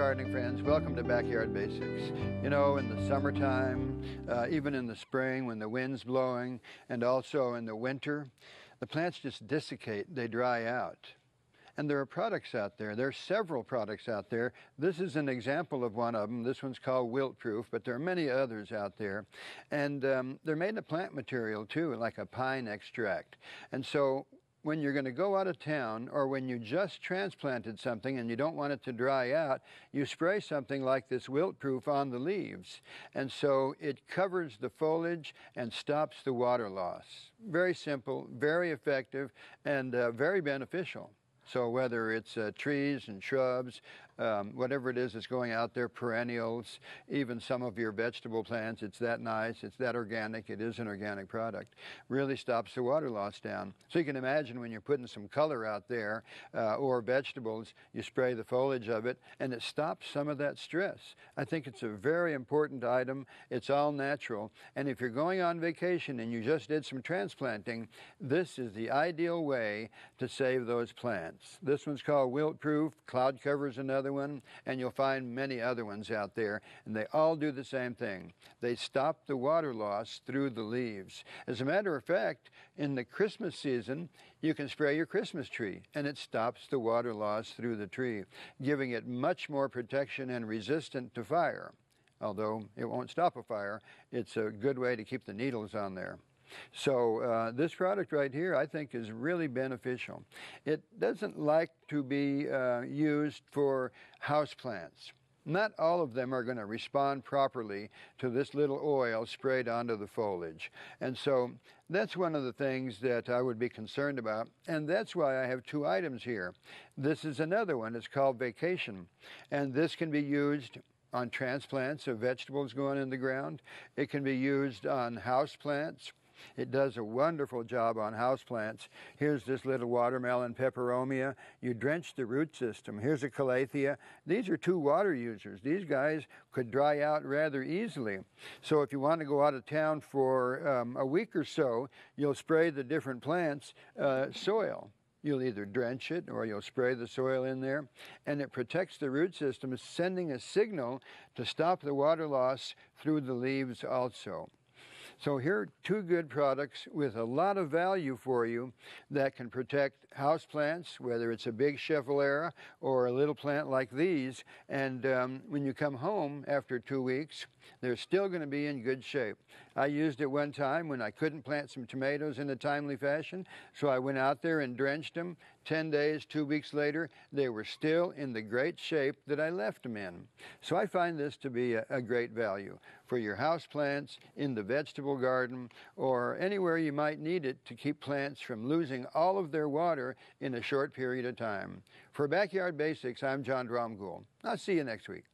gardening friends, welcome to Backyard Basics. You know, in the summertime, even in the spring when the wind's blowing, and also in the winter, the plants just desiccate, they dry out. And there are products out there. There are several products out there. This is an example of one of them. This one's called Wilt Proof, but there are many others out there. And they're made of plant material too, like a pine extract. And so when you're going to go out of town, or when you just transplanted something and you don't want it to dry out, you spray something like this Wilt Proof on the leaves. And so it covers the foliage and stops the water loss. Very simple, very effective, and very beneficial. So whether it's trees and shrubs, whatever it is that's going out there, perennials, even some of your vegetable plants, it's that nice, it's that organic, it is an organic product. Really stops the water loss down. So you can imagine when you're putting some color out there, or vegetables, you spray the foliage of it, and it stops some of that stress. I think it's a very important item. It's all natural. And if you're going on vacation and you just did some transplanting, this is the ideal way to save those plants. This one's called Wilt Proof. Cloud cover's another one, and you'll find many other ones out there, and they all do the same thing. They stop the water loss through the leaves. As a matter of fact, in the Christmas season, you can spray your Christmas tree, and it stops the water loss through the tree, giving it much more protection and resistant to fire. Although it won't stop a fire, it's a good way to keep the needles on there. So this product right here, I think, is really beneficial. It doesn't like to be used for houseplants. Not all of them are going to respond properly to this little oil sprayed onto the foliage. And so that's one of the things that I would be concerned about. And that's why I have two items here. This is another one. It's called Vacation. And this can be used on transplants of vegetables going in the ground. It can be used on houseplants. It does a wonderful job on houseplants. Here's this little watermelon, Peperomia. You drench the root system. Here's a calathea. These are two water users. These guys could dry out rather easily. So if you want to go out of town for a week or so, you'll spray the different plants soil. You'll either drench it or you'll spray the soil in there, and it protects the root system, sending a signal to stop the water loss through the leaves also. So here are two good products with a lot of value for you that can protect houseplants, whether it's a big Schefflera or a little plant like these. And when you come home after 2 weeks, they're still going to be in good shape. I used it one time when I couldn't plant some tomatoes in a timely fashion, so I went out there and drenched them. 10 days, 2 weeks later, they were still in the great shape that I left them in. So I find this to be a great value for your house plants, in the vegetable garden, or anywhere you might need it to keep plants from losing all of their water in a short period of time. For Backyard Basics, I'm John Dromgoole. I'll see you next week.